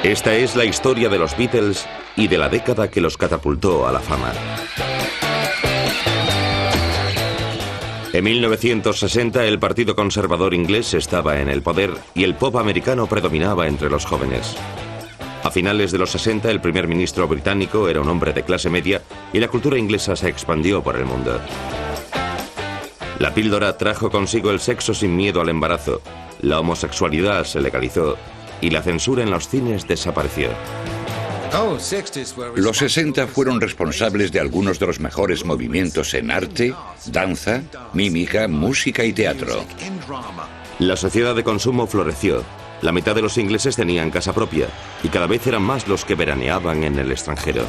Esta es la historia de los Beatles y de la década que los catapultó a la fama. En 1960 el Partido Conservador inglés estaba en el poder y el pop americano predominaba entre los jóvenes. A finales de los 60 el primer ministro británico era un hombre de clase media y la cultura inglesa se expandió por el mundo. La píldora trajo consigo el sexo sin miedo al embarazo, la homosexualidad se legalizó y la censura en los cines desapareció. Los 60 fueron responsables de algunos de los mejores movimientos en arte, danza, mímica, música y teatro. La sociedad de consumo floreció. La mitad de los ingleses tenían casa propia y cada vez eran más los que veraneaban en el extranjero.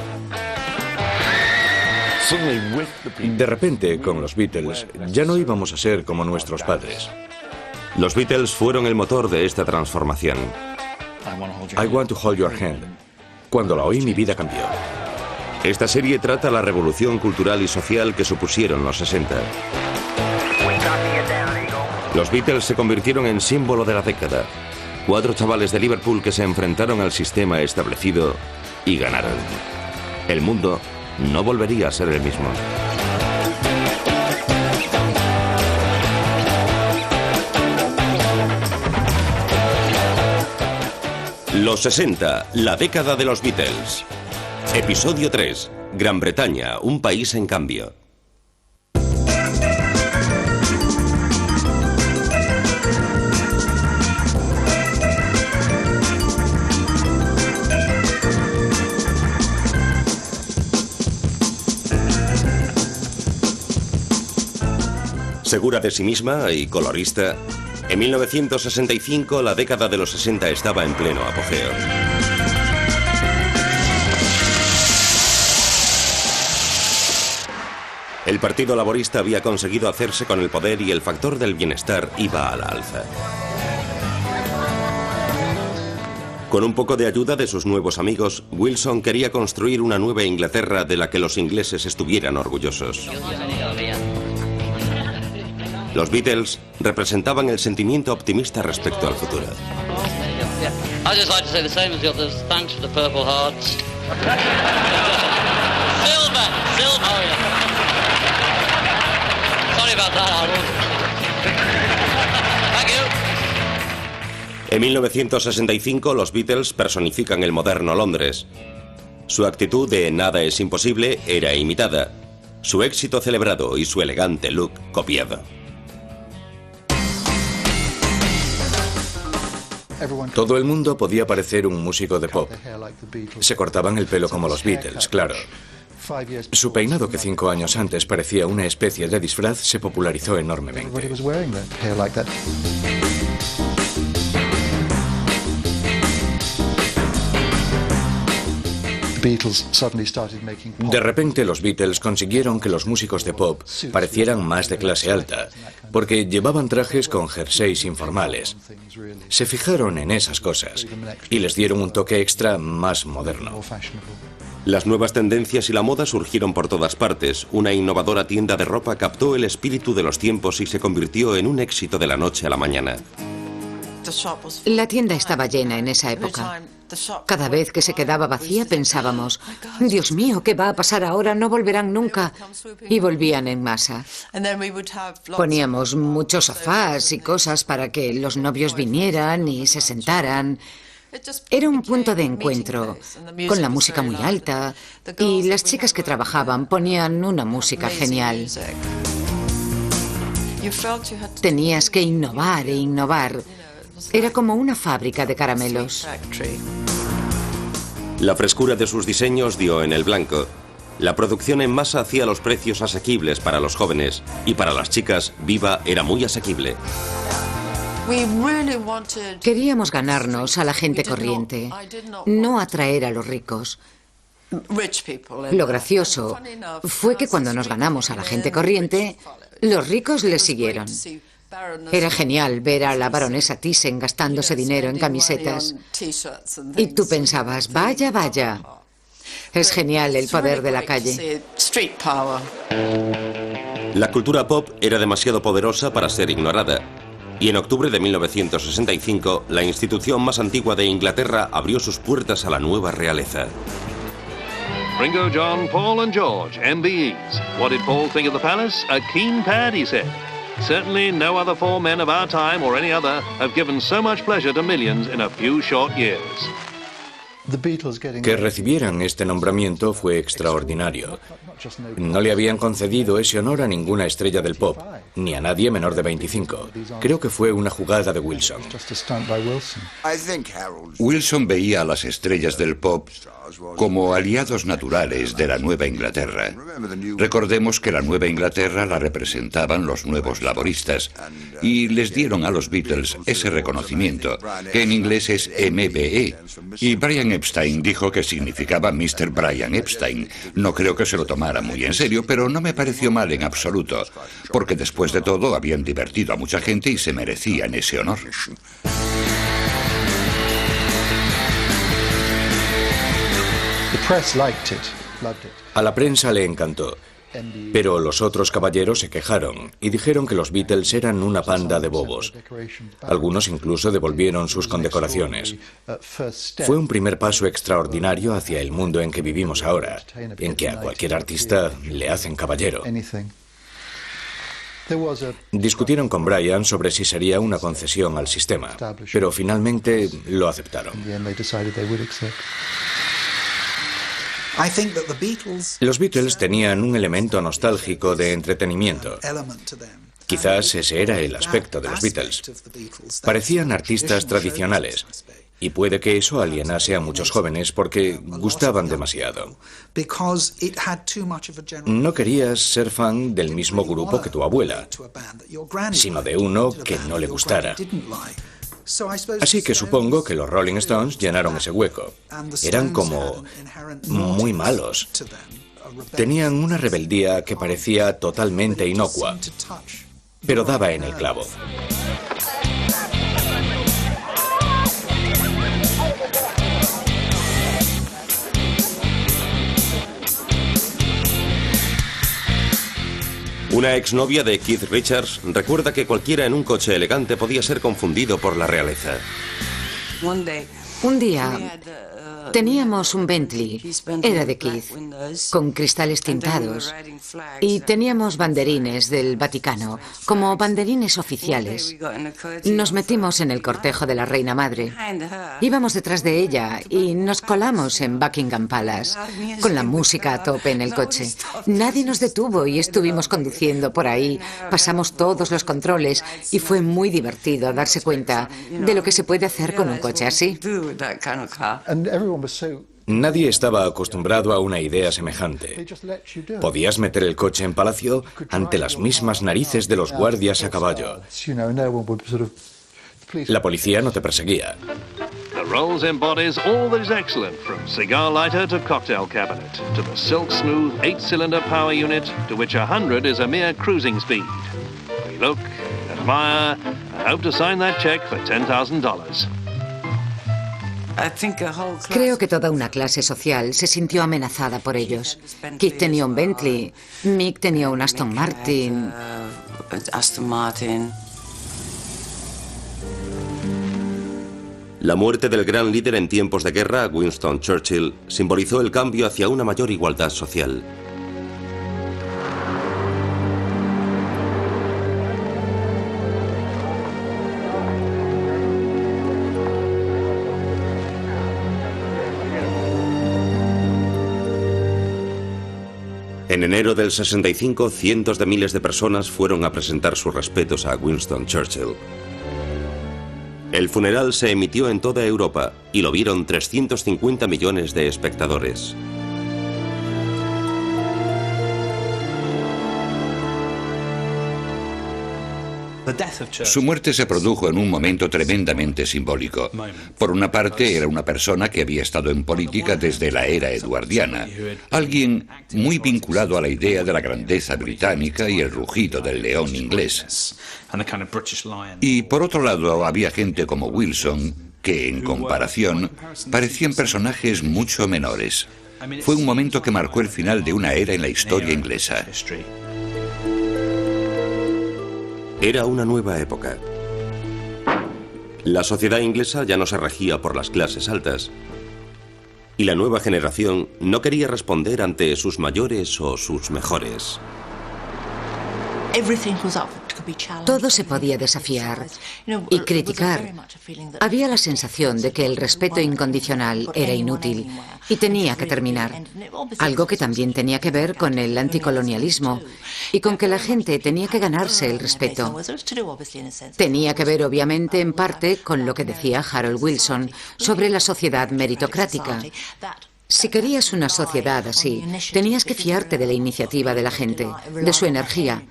De repente, con los Beatles, ya no íbamos a ser como nuestros padres. Los Beatles fueron el motor de esta transformación. I Want to Hold Your Hand. Cuando la oí, mi vida cambió. Esta serie trata la revolución cultural y social que supusieron los 60. Los Beatles se convirtieron en símbolo de la década. 4 chavales de Liverpool que se enfrentaron al sistema establecido y ganaron. El mundo no volvería a ser el mismo. Los 60, la década de los Beatles. Episodio 3. Gran Bretaña, un país en cambio. Segura de sí misma y colorista, en 1965 la década de los 60 estaba en pleno apogeo. El Partido Laborista había conseguido hacerse con el poder y el factor del bienestar iba a la alza. Con un poco de ayuda de sus nuevos amigos, Wilson quería construir una nueva Inglaterra de la que los ingleses estuvieran orgullosos. Los Beatles representaban el sentimiento optimista respecto al futuro. En 1965 los Beatles personifican el moderno Londres. Su actitud de nada es imposible era imitada, su éxito celebrado y su elegante look copiado. Todo el mundo podía parecer un músico de pop. Se cortaban el pelo como los Beatles, claro. Su peinado, que 5 años antes parecía una especie de disfraz, se popularizó enormemente. De repente los Beatles consiguieron que los músicos de pop parecieran más de clase alta, porque llevaban trajes con jerseys informales. Se fijaron en esas cosas y les dieron un toque extra más moderno. Las nuevas tendencias y la moda surgieron por todas partes. Una innovadora tienda de ropa captó el espíritu de los tiempos y se convirtió en un éxito de la noche a la mañana. La tienda estaba llena en esa época. Cada vez que se quedaba vacía pensábamos, Dios mío, ¿qué va a pasar ahora? No volverán nunca. Y volvían en masa. Poníamos muchos sofás y cosas para que los novios vinieran y se sentaran. Era un punto de encuentro, con la música muy alta, y las chicas que trabajaban ponían una música genial. Tenías que innovar e innovar. Era como una fábrica de caramelos. La frescura de sus diseños dio en el blanco. La producción en masa hacía los precios asequibles para los jóvenes y para las chicas, Viva era muy asequible. Queríamos ganarnos a la gente corriente, no atraer a los ricos. Lo gracioso fue que cuando nos ganamos a la gente corriente, los ricos les siguieron. Era genial ver a la baronesa Thyssen gastándose dinero en camisetas. Y tú pensabas, vaya, vaya. Es genial el poder de la calle. La cultura pop era demasiado poderosa para ser ignorada. Y en octubre de 1965, la institución más antigua de Inglaterra abrió sus puertas a la nueva realeza. Ringo, John, Paul and George, MBEs. What did Paul think of the palace? A keen pad, he said. Certainly no other four men of our time or any other have given so much pleasure to millions in a few short years. Que recibieran este nombramiento fue extraordinario. No le habían concedido ese honor a ninguna estrella del pop, ni a nadie menor de 25. Creo que fue una jugada de Wilson. Wilson veía a las estrellas del pop como aliados naturales de la Nueva Inglaterra. Recordemos que la Nueva Inglaterra la representaban los nuevos laboristas y les dieron a los Beatles ese reconocimiento, que en inglés es MBE. Y Brian Epstein dijo que significaba Mr. Brian Epstein. No creo que se lo tomara muy en serio, pero no me pareció mal en absoluto, porque después de todo habían divertido a mucha gente y se merecían ese honor. A la prensa le encantó, pero los otros caballeros se quejaron y dijeron que los Beatles eran una panda de bobos. Algunos incluso devolvieron sus condecoraciones. Fue un primer paso extraordinario hacia el mundo en que vivimos ahora, en que a cualquier artista le hacen caballero. Discutieron con Brian sobre si sería una concesión al sistema, pero finalmente lo aceptaron. Los Beatles tenían un elemento nostálgico de entretenimiento. Quizás ese era el aspecto de los Beatles. Parecían artistas tradicionales, y puede que eso alienase a muchos jóvenes porque gustaban demasiado. No querías ser fan del mismo grupo que tu abuela, sino de uno que no le gustara. Así que supongo que los Rolling Stones llenaron ese hueco. Eran como muy malos. Tenían una rebeldía que parecía totalmente inocua, pero daba en el clavo. Una exnovia de Keith Richards recuerda que cualquiera en un coche elegante podía ser confundido por la realeza. Un día teníamos un Bentley, era de Keith, con cristales tintados, y teníamos banderines del Vaticano, como banderines oficiales. Nos metimos en el cortejo de la Reina Madre. Íbamos detrás de ella y nos colamos en Buckingham Palace, con la música a tope en el coche. Nadie nos detuvo y estuvimos conduciendo por ahí, pasamos todos los controles y fue muy divertido darse cuenta de lo que se puede hacer con un coche así. Nadie estaba acostumbrado a una idea semejante. Podías meter el coche en palacio ante las mismas narices de los guardias a caballo. La policía no te perseguía. The Rolls embodies all that is excellent, from cigar lighter to cocktail cabinet, to the silk-smooth 8-cylinder power unit, to which 100 is a mere cruising speed. We look, admire, and hope to sign that check for $10,000. Creo que toda una clase social se sintió amenazada por ellos. Keith tenía un Bentley, Mick tenía un Aston Martin. La muerte del gran líder en tiempos de guerra, Winston Churchill, simbolizó el cambio hacia una mayor igualdad social. En enero del 65, cientos de miles de personas fueron a presentar sus respetos a Winston Churchill. El funeral se emitió en toda Europa y lo vieron 350 millones de espectadores. Su muerte se produjo en un momento tremendamente simbólico. Por una parte, era una persona que había estado en política desde la era eduardiana, alguien muy vinculado a la idea de la grandeza británica y el rugido del león inglés. Y por otro lado, había gente como Wilson, que en comparación parecían personajes mucho menores. Fue un momento que marcó el final de una era en la historia inglesa. Era una nueva época. La sociedad inglesa ya no se regía por las clases altas. Y la nueva generación no quería responder ante sus mayores o sus mejores. Todo se podía desafiar y criticar. Había la sensación de que el respeto incondicional era inútil y tenía que terminar. Algo que también tenía que ver con el anticolonialismo y con que la gente tenía que ganarse el respeto. Tenía que ver, obviamente, en parte con lo que decía Harold Wilson sobre la sociedad meritocrática. Si querías una sociedad así, tenías que fiarte de la iniciativa de la gente, de su energía.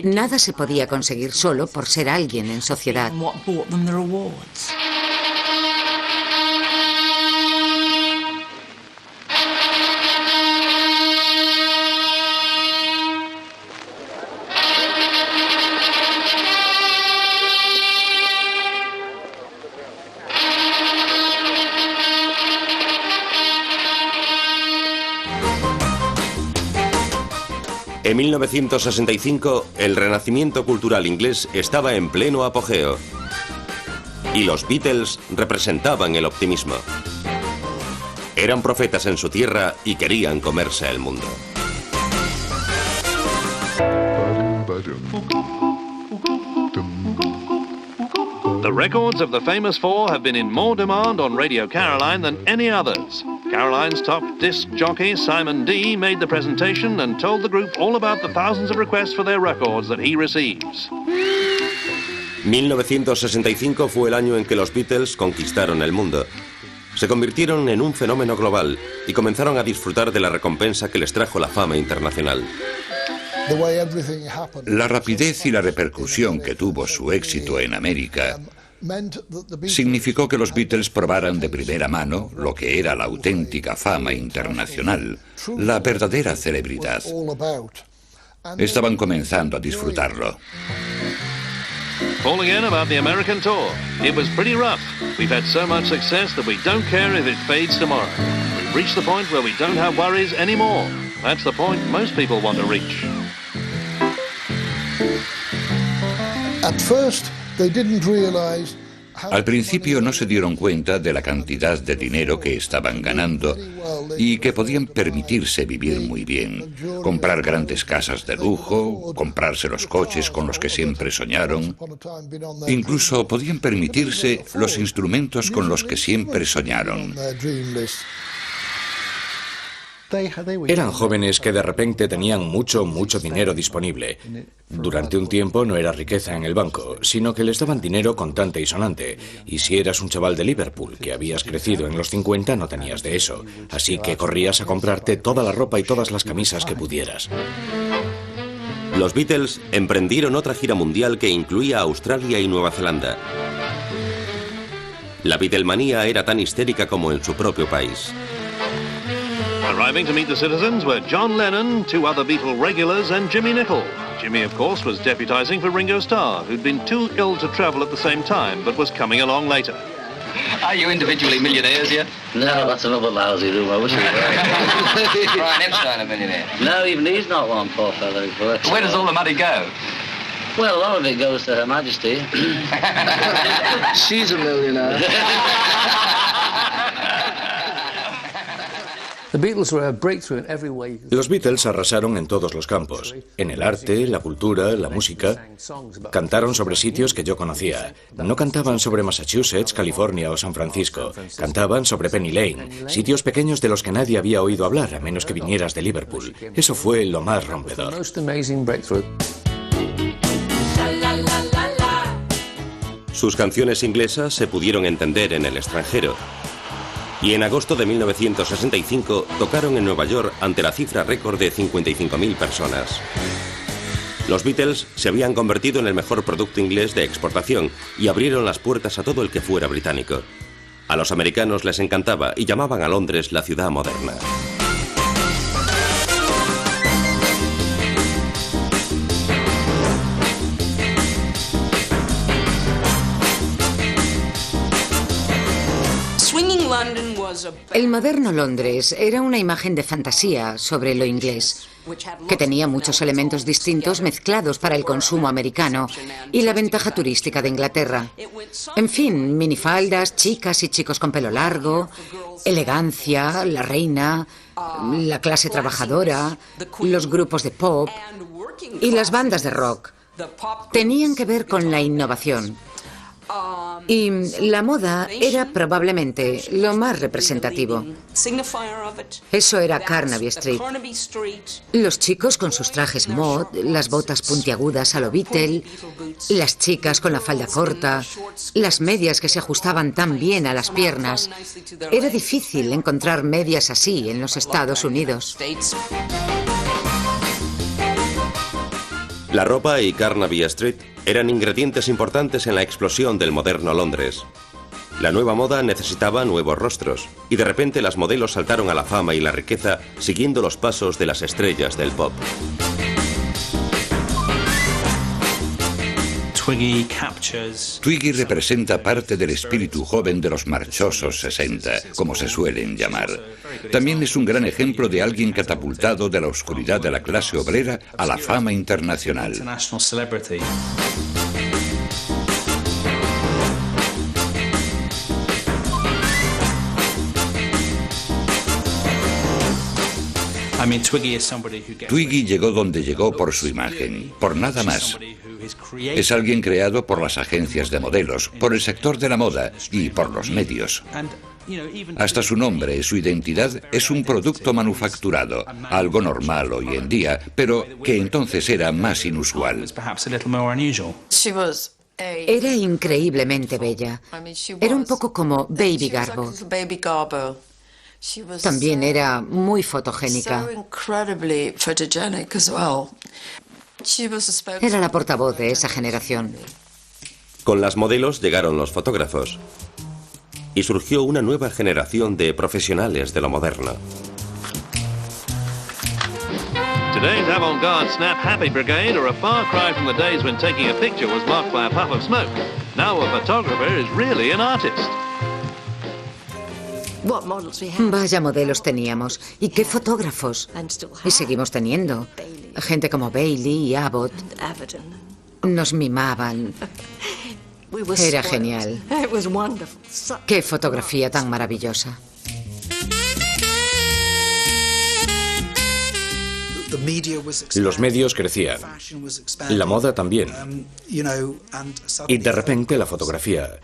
Nada se podía conseguir solo por ser alguien en sociedad. En 1965, el renacimiento cultural inglés estaba en pleno apogeo. Y los Beatles representaban el optimismo. Eran profetas en su tierra y querían comerse el mundo. The records of the famous four have been in more demand on Radio Caroline than any others. Caroline's top disc jockey, Simon D., made the presentation and told the group all about the thousands of requests for their records that he receives. 1965 fue el año en que los Beatles conquistaron el mundo. Se convirtieron en un fenómeno global y comenzaron a disfrutar de la recompensa que les trajo la fama internacional. La rapidez y la repercusión que tuvo su éxito en América significó que los Beatles probaran de primera mano lo que era la auténtica fama internacional, la verdadera celebridad. Estaban comenzando a disfrutarlo. All again about the American tour. It was pretty rough. We've had so much success that we don't care if it fades tomorrow. We've reached the point where we don't have worries anymore. That's the point most people want to reach. At first, they didn't realize. Al principio no se dieron cuenta de la cantidad de dinero que estaban ganando y que podían permitirse vivir muy bien, comprar grandes casas de lujo, comprarse los coches con los que siempre soñaron, incluso podían permitirse los instrumentos con los que siempre soñaron. Eran jóvenes que de repente tenían mucho dinero disponible. Durante un tiempo no era riqueza en el banco, sino que les daban dinero contante y sonante. Y si eras un chaval de Liverpool que habías crecido en los 50, no tenías de eso. Así que corrías a comprarte toda la ropa y todas las camisas que pudieras. Los Beatles emprendieron otra gira mundial que incluía Australia y Nueva Zelanda. La Beatlemanía era tan histérica como en su propio país. Arriving to meet the citizens were John Lennon, two other Beatle regulars, and Jimmy Nicol. Jimmy, of course, was deputising for Ringo Starr, who'd been too ill to travel at the same time, but was coming along later. Are you individually millionaires yet? No, that's another lousy room. I wish we were. Brian Epstein a millionaire? No, even he's not one, poor fellow. Where does all the money go? Well, a lot of it goes to Her Majesty. She's a millionaire. Los Beatles arrasaron en todos los campos, en el arte, la cultura, la música. Cantaron sobre sitios que yo conocía. No cantaban sobre Massachusetts, California o San Francisco. Cantaban sobre Penny Lane, sitios pequeños de los que nadie había oído hablar, a menos que vinieras de Liverpool. Eso fue lo más rompedor. Sus canciones inglesas se pudieron entender en el extranjero. Y en agosto de 1965 tocaron en Nueva York ante la cifra récord de 55.000 personas. Los Beatles se habían convertido en el mejor producto inglés de exportación y abrieron las puertas a todo el que fuera británico. A los americanos les encantaba y llamaban a Londres la ciudad moderna. El moderno Londres era una imagen de fantasía sobre lo inglés, que tenía muchos elementos distintos mezclados para el consumo americano y la ventaja turística de Inglaterra. En fin, minifaldas, chicas y chicos con pelo largo, elegancia, la reina, la clase trabajadora, los grupos de pop y las bandas de rock. Tenían que ver con la innovación. Y la moda era probablemente lo más representativo. Eso era Carnaby Street. Los chicos con sus trajes mod, las botas puntiagudas a lo Beatle, las chicas con la falda corta, las medias que se ajustaban tan bien a las piernas. Era difícil encontrar medias así en los Estados Unidos. La ropa y Carnaby Street eran ingredientes importantes en la explosión del moderno Londres. La nueva moda necesitaba nuevos rostros, y de repente las modelos saltaron a la fama y la riqueza siguiendo los pasos de las estrellas del pop. Twiggy representa parte del espíritu joven de los marchosos 60, como se suelen llamar. También es un gran ejemplo de alguien catapultado de la oscuridad de la clase obrera a la fama internacional. Twiggy llegó donde llegó por su imagen, por nada más. Es alguien creado por las agencias de modelos, por el sector de la moda y por los medios. Hasta su nombre, su identidad, es un producto manufacturado, algo normal hoy en día, pero que entonces era más inusual. Era increíblemente bella. Era un poco como Baby Garbo. También era muy fotogénica. Era la portavoz de esa generación. Con las modelos llegaron los fotógrafos y surgió una nueva generación de profesionales de lo moderno. Today's avant-garde Snap Happy Brigade are a far cry from the days when taking a picture was marked by a puff of smoke. Now a photographer is really an artist. Vaya modelos teníamos. ¿Y qué fotógrafos? Y seguimos teniendo. Gente como Bailey y Abbott. Nos mimaban. Era genial. Qué fotografía tan maravillosa. Los medios crecían. La moda también. Y de repente la fotografía,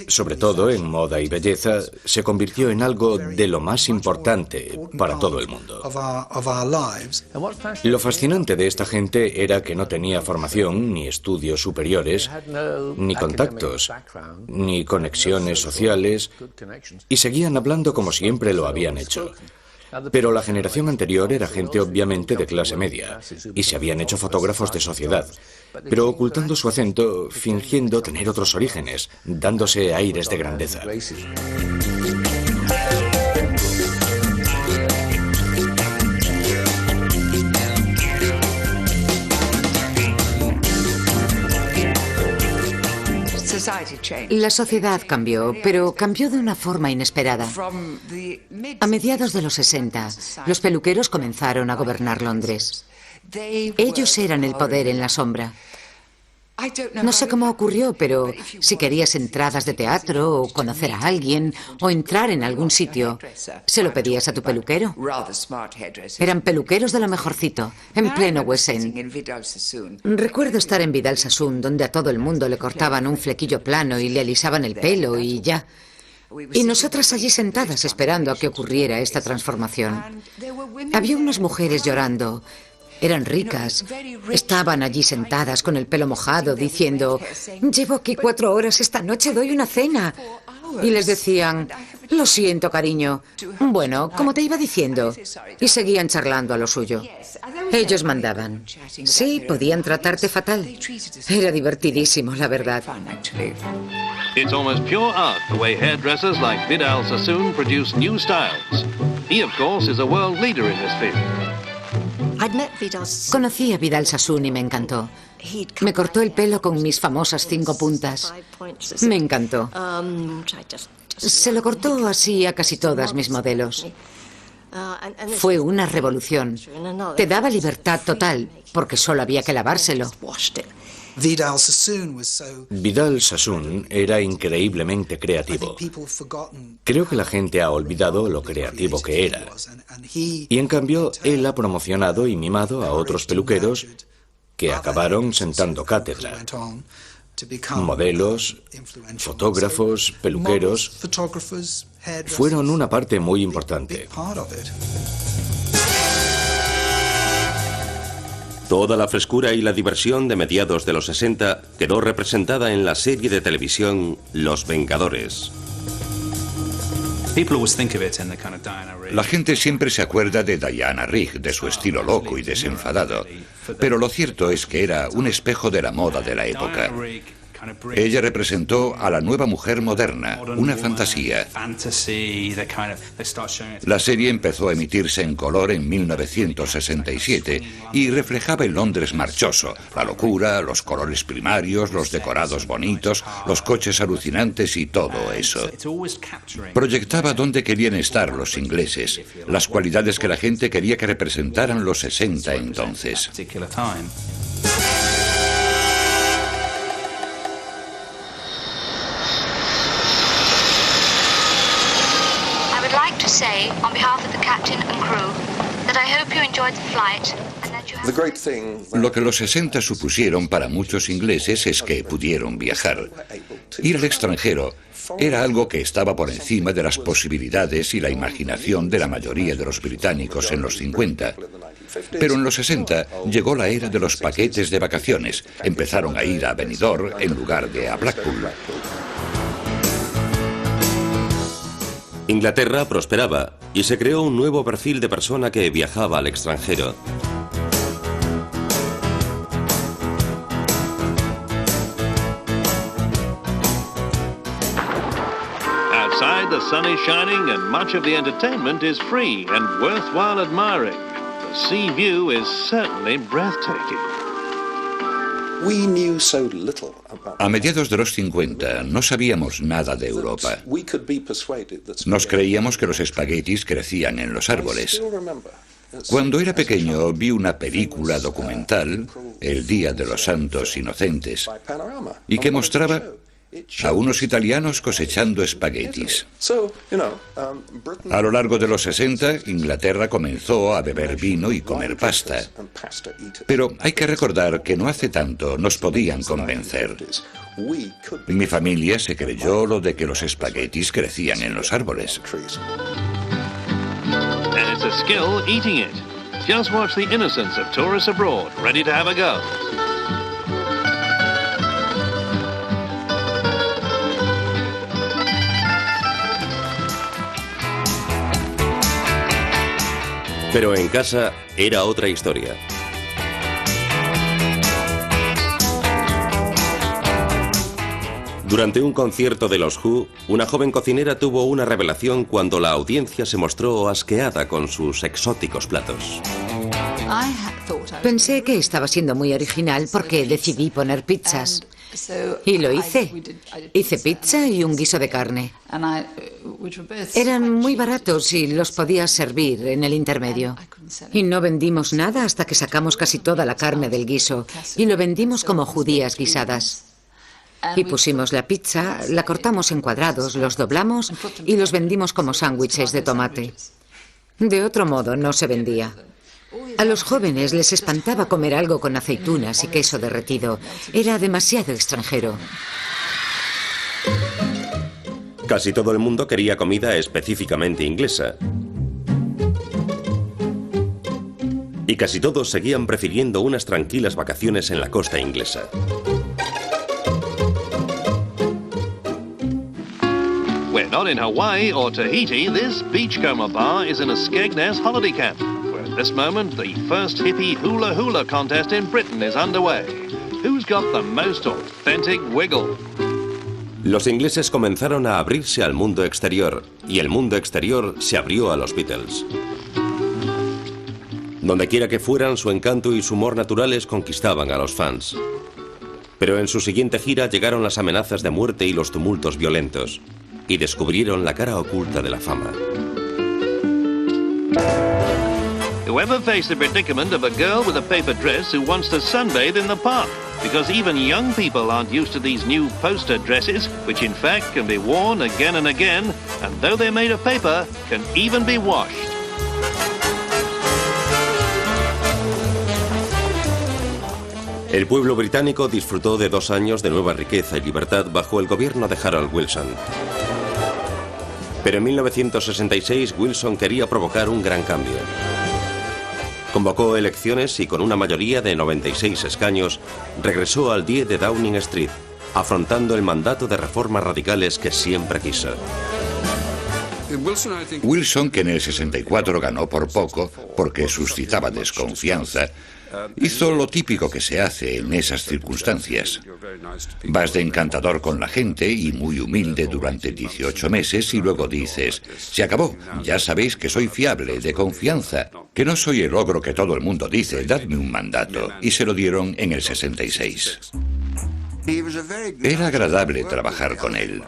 sobre todo en moda y belleza, se convirtió en algo de lo más importante para todo el mundo. Lo fascinante de esta gente era que no tenía formación, ni estudios superiores, ni contactos, ni conexiones sociales, y seguían hablando como siempre lo habían hecho. Pero la generación anterior era gente obviamente de clase media, y se habían hecho fotógrafos de sociedad, pero ocultando su acento, fingiendo tener otros orígenes, dándose aires de grandeza. La sociedad cambió, pero cambió de una forma inesperada. A mediados de los 60, los peluqueros comenzaron a gobernar Londres. Ellos eran el poder en la sombra. No sé cómo ocurrió, pero si querías entradas de teatro, o conocer a alguien, o entrar en algún sitio, se lo pedías a tu peluquero. Eran peluqueros de lo mejorcito, en pleno West End. Recuerdo estar en Vidal Sassoon, donde a todo el mundo le cortaban un flequillo plano y le alisaban el pelo y ya. Y nosotras allí sentadas esperando a que ocurriera esta transformación. Había unas mujeres llorando. Eran ricas. Estaban allí sentadas con el pelo mojado diciendo: llevo aquí 4 horas esta noche, doy una cena. Y les decían: lo siento, cariño. Bueno, como te iba diciendo. Y seguían charlando a lo suyo. Ellos mandaban. Sí, podían tratarte fatal. Era divertidísimo, la verdad. It's almost pure art the way hairdressers like Vidal Sassoon produce new styles. He, of course, is a world leader in this field. Conocí a Vidal Sassoon y me encantó. Me cortó el pelo con mis famosas 5 puntas. Me encantó. Se lo cortó así a casi todas mis modelos. Fue una revolución. Te daba libertad total, porque solo había que lavárselo. Vidal Sassoon era increíblemente creativo. Creo que la gente ha olvidado lo creativo que era. Y en cambio, él ha promocionado y mimado a otros peluqueros que acabaron sentando cátedra. Modelos, fotógrafos, peluqueros fueron una parte muy importante. Toda la frescura y la diversión de mediados de los 60 quedó representada en la serie de televisión Los Vengadores. La gente siempre se acuerda de Diana Rigg, de su estilo loco y desenfadado, pero lo cierto es que era un espejo de la moda de la época. Ella representó a la nueva mujer moderna, una fantasía. La serie empezó a emitirse en color en 1967 y reflejaba el Londres marchoso, la locura, los colores primarios, los decorados bonitos, los coches alucinantes y todo eso. Proyectaba dónde querían estar los ingleses, las cualidades que la gente quería que representaran los 60 entonces. Lo que los 60 supusieron para muchos ingleses es que pudieron viajar. Ir al extranjero era algo que estaba por encima de las posibilidades y la imaginación de la mayoría de los británicos en los 50. Pero en los 60 llegó la era de los paquetes de vacaciones. Empezaron a ir a Benidorm en lugar de a Blackpool. Inglaterra prosperaba y se creó un nuevo perfil de persona que viajaba al extranjero. Outside, the sun is shining and much of the entertainment is free and worthwhile admiring. The sea view is certainly breathtaking. A mediados de los 50 no sabíamos nada de Europa. Nos creíamos que los espaguetis crecían en los árboles. Cuando era pequeño vi una película documental, El Día de los Santos Inocentes, y que mostraba a unos italianos cosechando espaguetis. A lo largo de los 60, Inglaterra comenzó a beber vino y comer pasta. Pero hay que recordar que no hace tanto nos podían convencer. Mi familia se creyó lo de que los espaguetis crecían en los árboles. And it's a skill eating it. Just watch the innocence of tourists abroad, ready to have a go. Pero en casa era otra historia. Durante un concierto de los Who, una joven cocinera tuvo una revelación cuando la audiencia se mostró asqueada con sus exóticos platos. Pensé que estaba siendo muy original porque decidí poner pizzas. Y lo hice. Hice pizza y un guiso de carne. Eran muy baratos y los podías servir en el intermedio. Y no vendimos nada hasta que sacamos casi toda la carne del guiso y lo vendimos como judías guisadas. Y pusimos la pizza, la cortamos en cuadrados, los doblamos y los vendimos como sándwiches de tomate. De otro modo no se vendía. A los jóvenes les espantaba comer algo con aceitunas y queso derretido. Era demasiado extranjero. Casi todo el mundo quería comida específicamente inglesa. Y casi todos seguían prefiriendo unas tranquilas vacaciones en la costa inglesa. We're not in Hawaii or Tahiti. This Beachcomber bar is in a Skegness holiday camp. At this moment, the first hippie hula hula contest in Britain is underway. Who's got the most authentic wiggle? Los ingleses comenzaron a abrirse al mundo exterior y el mundo exterior se abrió a los Beatles. Donde quiera que fueran, su encanto y su humor naturales conquistaban a los fans. Pero en su siguiente gira llegaron las amenazas de muerte y los tumultos violentos, y descubrieron la cara oculta de la fama. Whoever faced the predicament of a girl with a paper dress who wants to sunbathe in the park? Because even young people aren't used to these new poster dresses, which in fact can be worn again and again, and though they're made of paper, can even be washed. El pueblo británico disfrutó de 2 años de nueva riqueza y libertad bajo el gobierno de Harold Wilson. Pero en 1966 Wilson quería provocar un gran cambio. Convocó elecciones y con una mayoría de 96 escaños regresó al 10 de Downing Street, afrontando el mandato de reformas radicales que siempre quiso. Wilson, que en el 64 ganó por poco porque suscitaba desconfianza, hizo lo típico que se hace en esas circunstancias. Vas de encantador con la gente y muy humilde durante 18 meses y luego dices, se acabó, ya sabéis que soy fiable, de confianza, que no soy el ogro que todo el mundo dice, dadme un mandato. Y se lo dieron en el 66. Era agradable trabajar con él.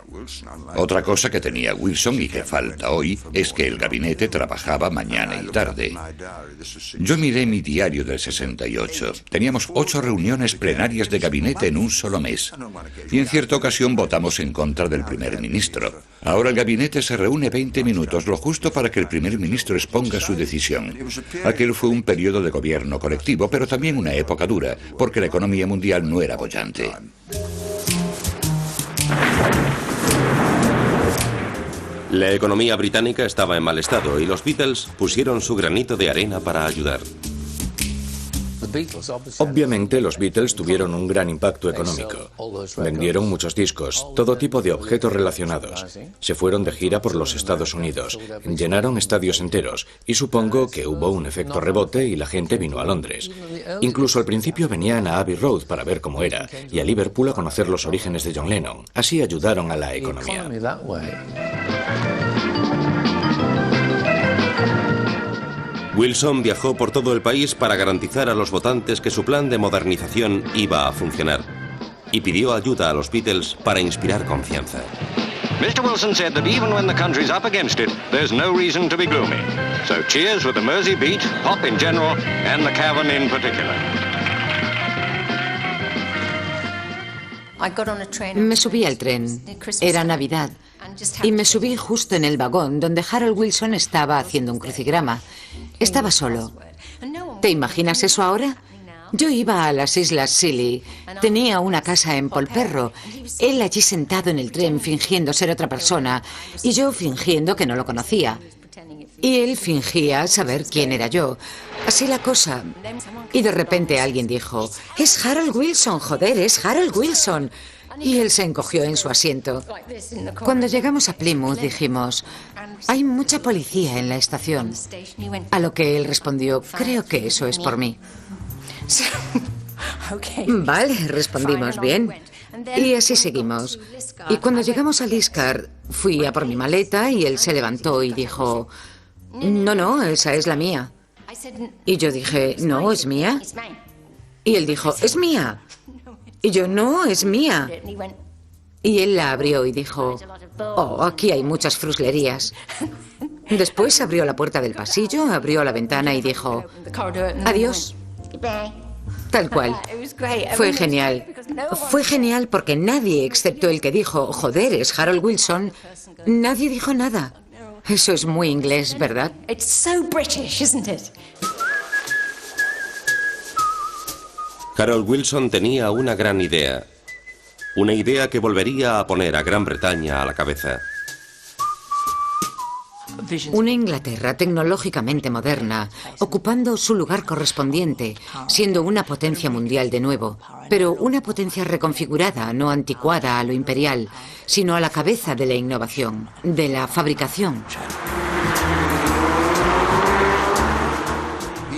Otra cosa que tenía Wilson y que falta hoy es que el gabinete trabajaba mañana y tarde. Yo miré mi diario del 68. Teníamos 8 reuniones plenarias de gabinete en un solo mes. Y en cierta ocasión votamos en contra del primer ministro. Ahora el gabinete se reúne 20 minutos, lo justo para que el primer ministro exponga su decisión. Aquel fue un periodo de gobierno colectivo, pero también una época dura, porque la economía mundial no era boyante. La economía británica estaba en mal estado y los Beatles pusieron su granito de arena para ayudar. Obviamente los Beatles tuvieron un gran impacto económico. Vendieron muchos discos, todo tipo de objetos relacionados. Se fueron de gira por los Estados Unidos, llenaron estadios enteros y supongo que hubo un efecto rebote y la gente vino a Londres. Incluso al principio venían a Abbey Road para ver cómo era y a Liverpool a conocer los orígenes de John Lennon. Así ayudaron a la economía. Wilson viajó por todo el país para garantizar a los votantes que su plan de modernización iba a funcionar y pidió ayuda a los Beatles para inspirar confianza. Mr. Wilson said that even when the country's up against it, there's no reason to be gloomy. So cheers with the Mersey Beat, pop in general, and the Cavern in particular. Me subí al tren. Era Navidad. Y me subí justo en el vagón donde Harold Wilson estaba haciendo un crucigrama. Estaba solo. ¿Te imaginas eso ahora? Yo iba a las Islas Scilly. Tenía una casa en Polperro. Él allí sentado en el tren fingiendo ser otra persona y yo fingiendo que no lo conocía. Y él fingía saber quién era yo. Así la cosa. Y de repente alguien dijo, es Harold Wilson, joder, es Harold Wilson. Y él se encogió en su asiento. Cuando llegamos a Plymouth dijimos, hay mucha policía en la estación. A lo que él respondió, creo que eso es por mí. Vale, respondimos bien. Y así seguimos. Y cuando llegamos a Liscar, fui a por mi maleta y él se levantó y dijo, no, esa es la mía. Y yo dije, no, ¿es mía? Y él dijo, es mía. Y yo, no, es mía. Y él la abrió y dijo, oh, aquí hay muchas fruslerías. Después abrió la puerta del pasillo, abrió la ventana y dijo, adiós. Tal cual. Fue genial. Fue genial porque nadie, excepto el que dijo, joder, es Harold Wilson, nadie dijo nada. Eso es muy inglés, ¿verdad? It's so British, isn't it? Harold Wilson tenía una gran idea. Una idea que volvería a poner a Gran Bretaña a la cabeza. Una Inglaterra tecnológicamente moderna, ocupando su lugar correspondiente, siendo una potencia mundial de nuevo, pero una potencia reconfigurada, no anticuada a lo imperial, sino a la cabeza de la innovación, de la fabricación.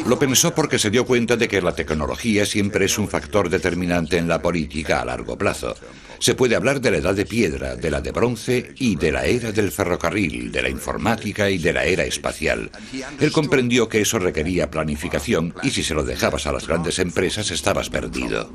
Lo pensó porque se dio cuenta de que la tecnología siempre es un factor determinante en la política a largo plazo. Se puede hablar de la edad de piedra, de la de bronce y de la era del ferrocarril, de la informática y de la era espacial. Él comprendió que eso requería planificación y si se lo dejabas a las grandes empresas estabas perdido.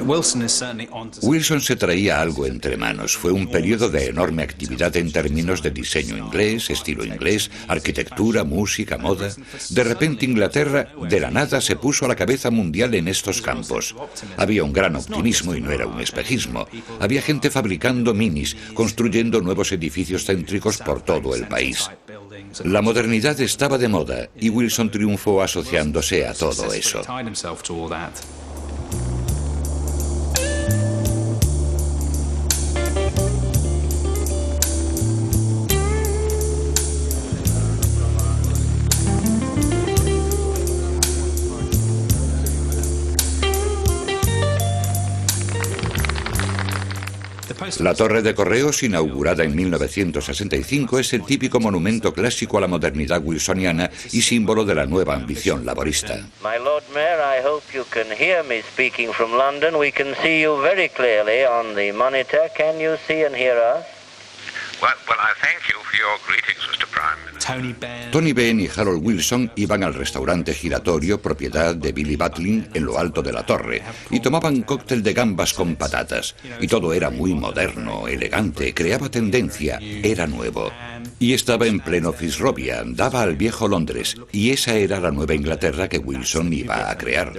Wilson se traía algo entre manos. Fue un periodo de enorme actividad en términos de diseño inglés, estilo inglés, arquitectura, música, moda. De repente Inglaterra, de la nada, se puso a la cabeza mundial en estos campos. Había un gran optimismo y no era un espejismo. Había gente fabricando minis, construyendo nuevos edificios céntricos por todo el país. La modernidad estaba de moda y Wilson triunfó asociándose a todo eso. La Torre de Correos, inaugurada en 1965, es el típico monumento clásico a la modernidad wilsoniana y símbolo de la nueva ambición laborista. My Lord Mayor, I hope you can hear me speaking from London. We can see you very clearly on the monitor. Can you see and hear us? Well, I thank you for your greetings, Mr. Prime Minister. Tony Benn y Harold Wilson iban al restaurante giratorio, propiedad de Billy Butlin, en lo alto de la torre, y tomaban cóctel de gambas con patatas. Y todo era muy moderno, elegante, creaba tendencia, era nuevo. Y estaba en pleno Fitzrovia, daba al viejo Londres, y esa era la nueva Inglaterra que Wilson iba a crear.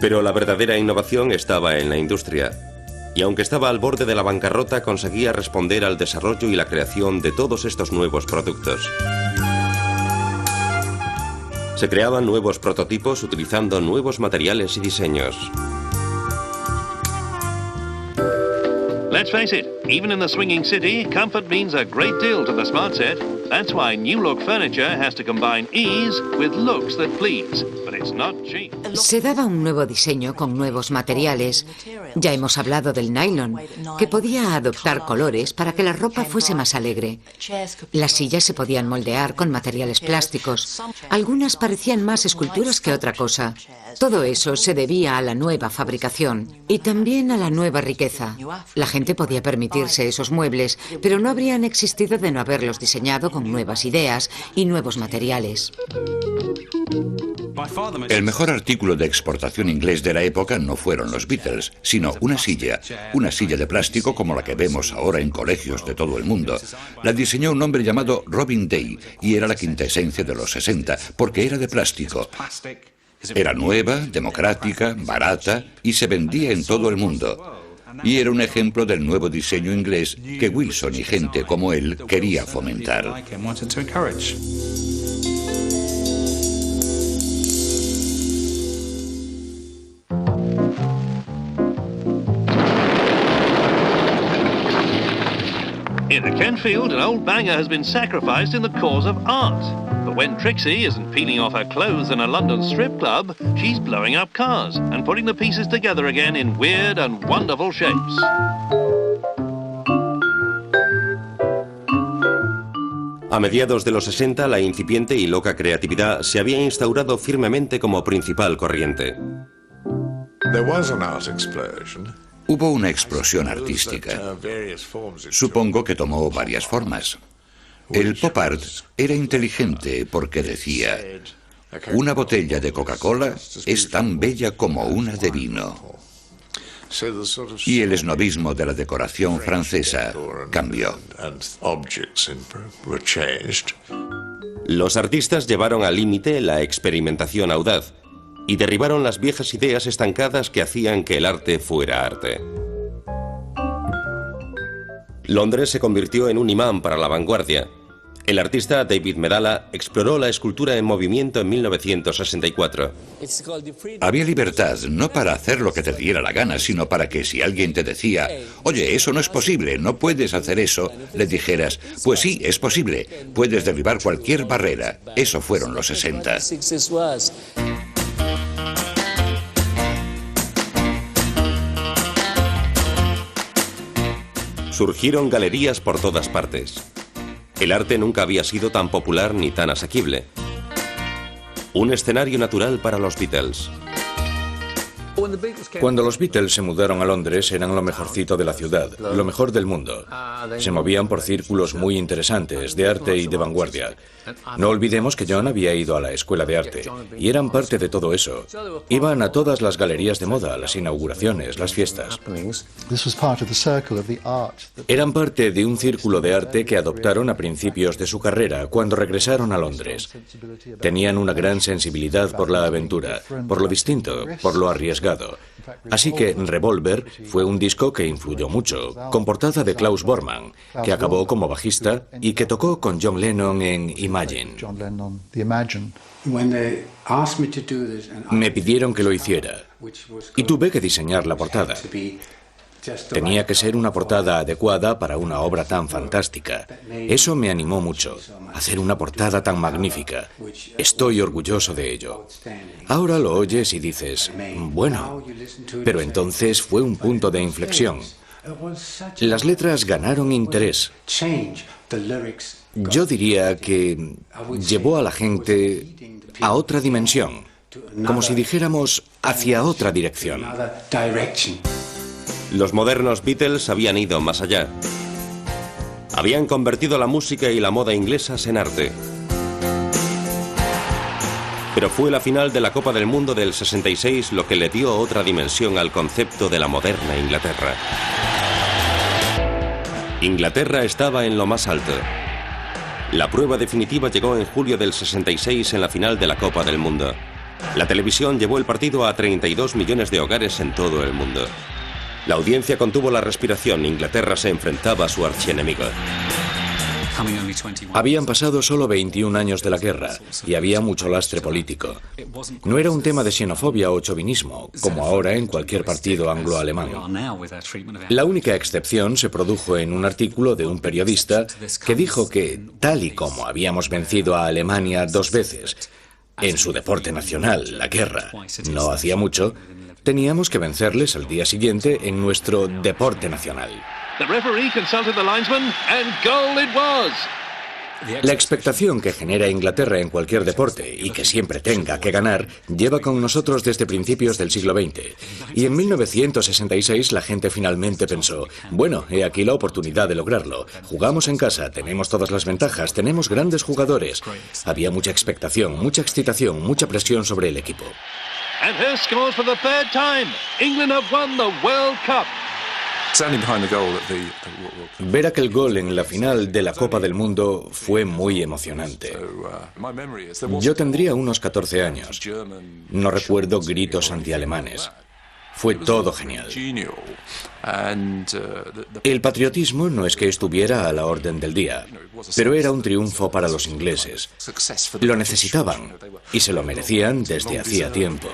Pero la verdadera innovación estaba en la industria. Y aunque estaba al borde de la bancarrota, conseguía responder al desarrollo y la creación de todos estos nuevos productos. Se creaban nuevos prototipos utilizando nuevos materiales y diseños. Let's face it, even in the swinging city, comfort means a great deal to the smart set. That's why New Look furniture has to combine ease with looks that please. But it's not cheap. Se daba un nuevo diseño con nuevos materiales. Ya hemos hablado del nylon, que podía adoptar colores para que la ropa fuese más alegre. Las sillas se podían moldear con materiales plásticos. Algunas parecían más esculturas que otra cosa. Todo eso se debía a la nueva fabricación y también a la nueva riqueza. La gente podía permitirse esos muebles, pero no habrían existido de no haberlos diseñado con nuevas ideas y nuevos materiales. El mejor artículo de exportación inglés de la época no fueron los Beatles, sino una silla de plástico como la que vemos ahora en colegios de todo el mundo. La diseñó un hombre llamado Robin Day y era la quintesencia de los 60, porque era de plástico. Era nueva, democrática, barata y se vendía en todo el mundo. Y era un ejemplo del nuevo diseño inglés que Wilson y gente como él quería fomentar. In the Kenfield, an old banger has been sacrificed in the cause of art. But when Trixie isn't peeling off her clothes in a London strip club, she's blowing up cars and putting the pieces together again in weird and wonderful shapes. A mediados de los 60, la incipiente y loca creatividad se había instaurado firmemente como principal corriente. There was an art explosion. Hubo una explosión artística. Supongo que tomó varias formas. El pop art era inteligente porque decía: una botella de Coca-Cola es tan bella como una de vino. Y el esnobismo de la decoración francesa cambió. Los artistas llevaron al límite la experimentación audaz y derribaron las viejas ideas estancadas que hacían que el arte fuera arte. Londres se convirtió en un imán para la vanguardia. El artista David Medalla exploró la escultura en movimiento en 1964. Había libertad, no para hacer lo que te diera la gana, sino para que si alguien te decía: oye, eso no es posible, no puedes hacer eso, le dijeras: pues sí, es posible, puedes derribar cualquier barrera. Eso fueron los 60. Surgieron galerías por todas partes. El arte nunca había sido tan popular ni tan asequible. Un escenario natural para los Beatles. Cuando los Beatles se mudaron a Londres eran lo mejorcito de la ciudad, lo mejor del mundo. Se movían por círculos muy interesantes, de arte y de vanguardia. No olvidemos que John había ido a la escuela de arte, y eran parte de todo eso. Iban a todas las galerías de moda, las inauguraciones, las fiestas. Eran parte de un círculo de arte que adoptaron a principios de su carrera, cuando regresaron a Londres. Tenían una gran sensibilidad por la aventura, por lo distinto, por lo arriesgado. Así que Revolver fue un disco que influyó mucho, con portada de Klaus Bormann, que acabó como bajista y que tocó con John Lennon en Imagine. Me pidieron que lo hiciera y tuve que diseñar la portada. Tenía que ser una portada adecuada para una obra tan fantástica. Eso me animó mucho, hacer una portada tan magnífica. Estoy orgulloso de ello. Ahora lo oyes y dices, bueno, pero entonces fue un punto de inflexión. Las letras ganaron interés. Yo diría que llevó a la gente a otra dimensión, como si dijéramos hacia otra dirección. Los modernos Beatles habían ido más allá. Habían convertido la música y la moda inglesas en arte. Pero fue la final de la Copa del Mundo del 66 lo que le dio otra dimensión al concepto de la moderna Inglaterra. Inglaterra estaba en lo más alto. La prueba definitiva llegó en julio del 66 en la final de la Copa del Mundo. La televisión llevó el partido a 32 millones de hogares en todo el mundo. La audiencia contuvo la respiración. Inglaterra se enfrentaba a su archienemigo. Habían pasado solo 21 años de la guerra y había mucho lastre político. No era un tema de xenofobia o chauvinismo, como ahora en cualquier partido anglo-alemán. La única excepción se produjo en un artículo de un periodista que dijo que, tal y como habíamos vencido a Alemania 2 veces, en su deporte nacional, la guerra, no hacía mucho, teníamos que vencerles al día siguiente en nuestro deporte nacional. La expectación que genera Inglaterra en cualquier deporte y que siempre tenga que ganar lleva con nosotros desde principios del siglo XX. Y en 1966 la gente finalmente pensó, bueno, he aquí la oportunidad de lograrlo. Jugamos en casa, tenemos todas las ventajas, tenemos grandes jugadores. Había mucha expectación, mucha excitación, mucha presión sobre el equipo. And here scores for the 3rd time. England have won the World Cup. Ver aquel gol en la final de la Copa del Mundo fue muy emocionante. Yo tendría unos 14 años. No recuerdo gritos antialemanes. Fue todo genial. El patriotismo no es que estuviera a la orden del día, pero era un triunfo para los ingleses. Lo necesitaban y se lo merecían desde hacía tiempo.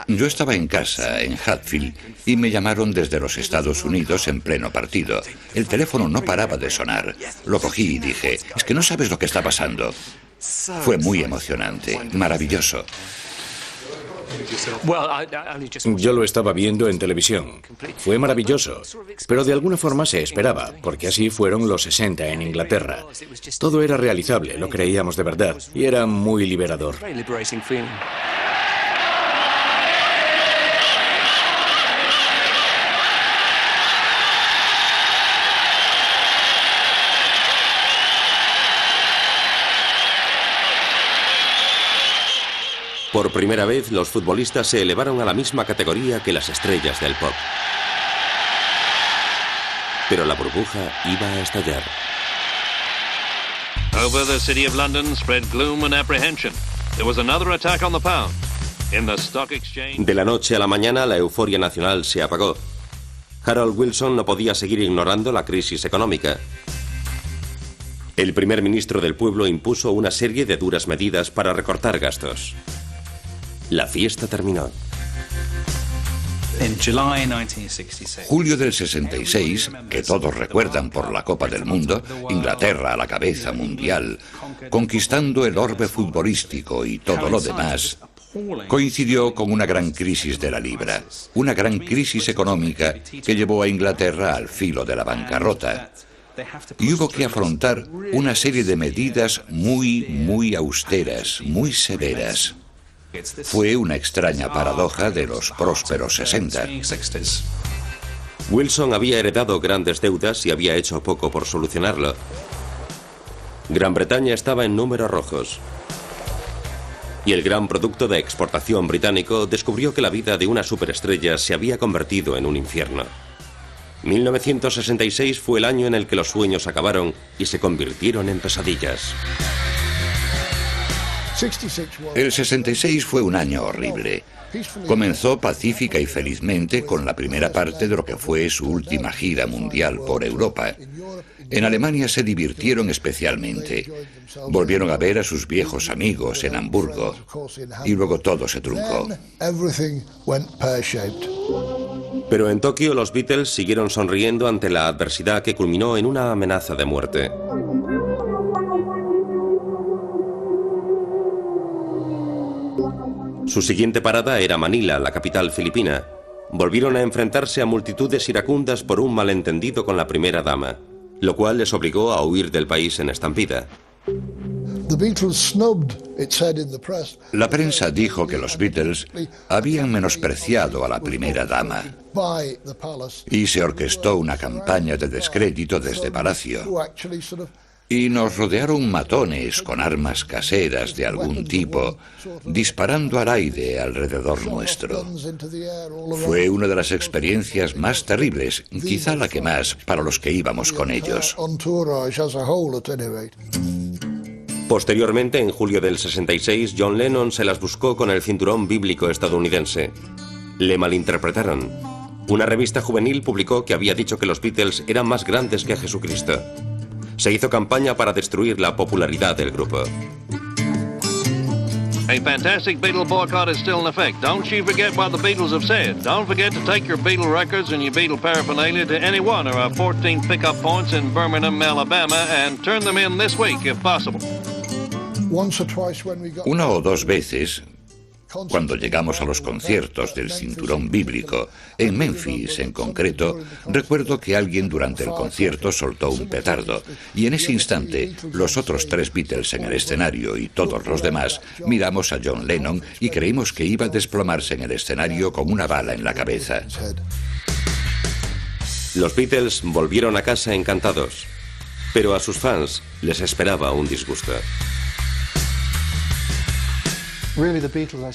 Yo estaba en casa, en Hatfield, y me llamaron desde los Estados Unidos en pleno partido. El teléfono no paraba de sonar. Lo cogí y dije, es que no sabes lo que está pasando. Fue muy emocionante, maravilloso. Yo lo estaba viendo en televisión. Fue maravilloso, pero de alguna forma se esperaba, porque así fueron los 60 en Inglaterra. Todo era realizable, lo creíamos de verdad, y era muy liberador. Por primera vez, los futbolistas se elevaron a la misma categoría que las estrellas del pop. Pero la burbuja iba a estallar. Over the city of London spread gloom and apprehension. There was another attack on the pound. In the stock exchange... De la noche a la mañana, la euforia nacional se apagó. Harold Wilson no podía seguir ignorando la crisis económica. El primer ministro del pueblo impuso una serie de duras medidas para recortar gastos. La fiesta terminó. Julio del 66, que todos recuerdan por la Copa del Mundo, Inglaterra a la cabeza mundial, conquistando el orbe futbolístico y todo lo demás, coincidió con una gran crisis de la libra, una gran crisis económica que llevó a Inglaterra al filo de la bancarrota. Y hubo que afrontar una serie de medidas muy austeras, muy severas. Fue una extraña paradoja de los prósperos 60. Wilson había heredado grandes deudas y había hecho poco por solucionarlo. Gran Bretaña estaba en números rojos. Y el gran producto de exportación británico descubrió que la vida de una superestrella se había convertido en un infierno. 1966 fue el año en el que los sueños acabaron y se convirtieron en pesadillas. El 66 fue un año horrible. Comenzó pacífica y felizmente con la primera parte de lo que fue su última gira mundial por Europa. En Alemania se divirtieron especialmente. Volvieron a ver a sus viejos amigos en Hamburgo. Y luego todo se truncó. Pero en Tokio los Beatles siguieron sonriendo ante la adversidad que culminó en una amenaza de muerte. Su siguiente parada era Manila, la capital filipina. Volvieron a enfrentarse a multitudes iracundas por un malentendido con la primera dama, lo cual les obligó a huir del país en estampida. La prensa dijo que los Beatles habían menospreciado a la primera dama y se orquestó una campaña de descrédito desde Palacio. Y nos rodearon matones con armas caseras de algún tipo, disparando al aire alrededor nuestro. Fue una de las experiencias más terribles, quizá la que más, para los que íbamos con ellos. Posteriormente, en julio del 66, John Lennon se las buscó con el cinturón bíblico estadounidense. Le malinterpretaron. Una revista juvenil publicó que había dicho que los Beatles eran más grandes que Jesucristo. Se hizo campaña para destruir la popularidad del grupo. A fantastic Beatle boycott is still in effect. Don't you forget what the Beatles have said. Don't forget to take your Beatle records and your Beatle paraphernalia to any one of our 14 pickup points in Birmingham, Alabama, and turn them in this week if possible. Una o dos veces, cuando llegamos a los conciertos del cinturón bíblico, en Memphis en concreto, recuerdo que alguien durante el concierto soltó un petardo, y en ese instante los otros 3 Beatles en el escenario y todos los demás miramos a John Lennon y creímos que iba a desplomarse en el escenario con una bala en la cabeza. Los Beatles volvieron a casa encantados, pero a sus fans les esperaba un disgusto.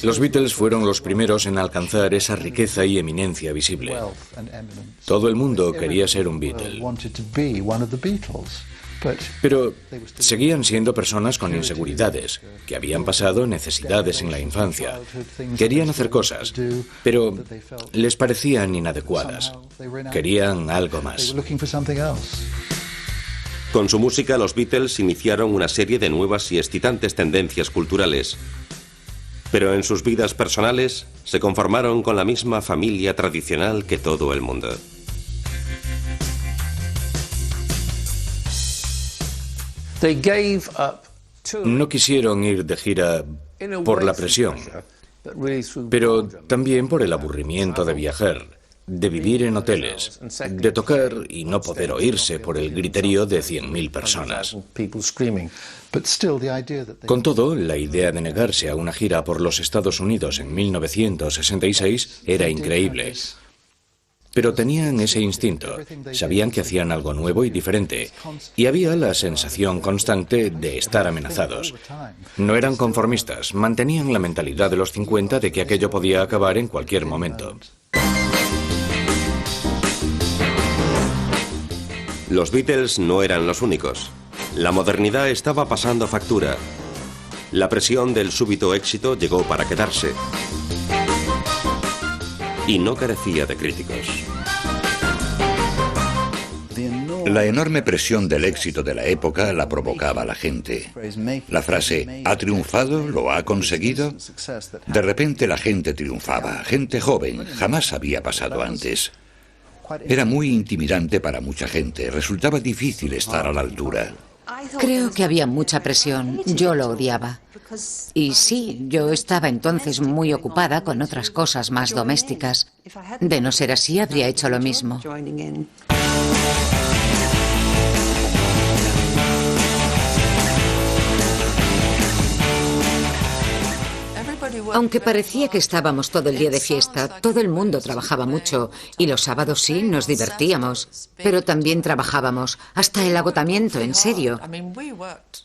Los Beatles fueron los primeros en alcanzar esa riqueza y eminencia visible. Todo el mundo quería ser un Beatle. Pero seguían siendo personas con inseguridades, que habían pasado necesidades en la infancia. Querían hacer cosas, pero les parecían inadecuadas. Querían algo más. Con su música, los Beatles iniciaron una serie de nuevas y excitantes tendencias culturales. Pero en sus vidas personales se conformaron con la misma familia tradicional que todo el mundo. No quisieron ir de gira por la presión, pero también por el aburrimiento de viajar, de vivir en hoteles, de tocar y no poder oírse por el griterío de 100.000 personas. Con todo, la idea de negarse a una gira por los Estados Unidos en 1966 era increíble. Pero tenían ese instinto, sabían que hacían algo nuevo y diferente, y había la sensación constante de estar amenazados. No eran conformistas, mantenían la mentalidad de los 50 de que aquello podía acabar en cualquier momento. Los Beatles no eran los únicos. La modernidad estaba pasando factura. La presión del súbito éxito llegó para quedarse. Y no carecía de críticos. La enorme presión del éxito de la época la provocaba la gente. La frase «¿ha triunfado? ¿Lo ha conseguido?». De repente la gente triunfaba, gente joven, jamás había pasado antes. Era muy intimidante para mucha gente, resultaba difícil estar a la altura. Creo que había mucha presión. Yo lo odiaba. Y sí, yo estaba entonces muy ocupada con otras cosas más domésticas. De no ser así, habría hecho lo mismo. Aunque parecía que estábamos todo el día de fiesta, todo el mundo trabajaba mucho y los sábados sí nos divertíamos, pero también trabajábamos hasta el agotamiento, en serio.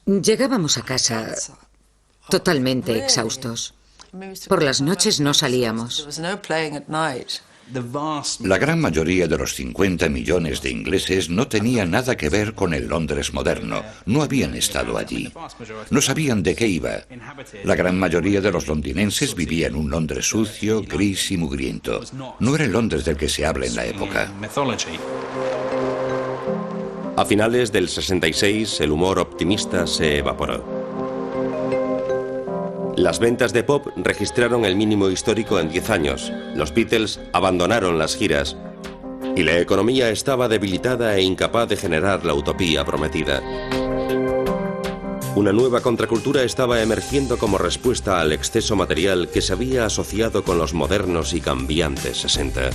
Llegábamos a casa totalmente exhaustos. Por las noches no salíamos. La gran mayoría de los 50 millones de ingleses no tenían nada que ver con el Londres moderno. No habían estado allí. No sabían de qué iba. La gran mayoría de los londinenses vivía en un Londres sucio, gris y mugriento. No era el Londres del que se habla en la época. A finales del 66, el humor optimista se evaporó. Las ventas de pop registraron el mínimo histórico en 10 años. Los Beatles abandonaron las giras y la economía estaba debilitada e incapaz de generar la utopía prometida. Una nueva contracultura estaba emergiendo como respuesta al exceso material que se había asociado con los modernos y cambiantes 60.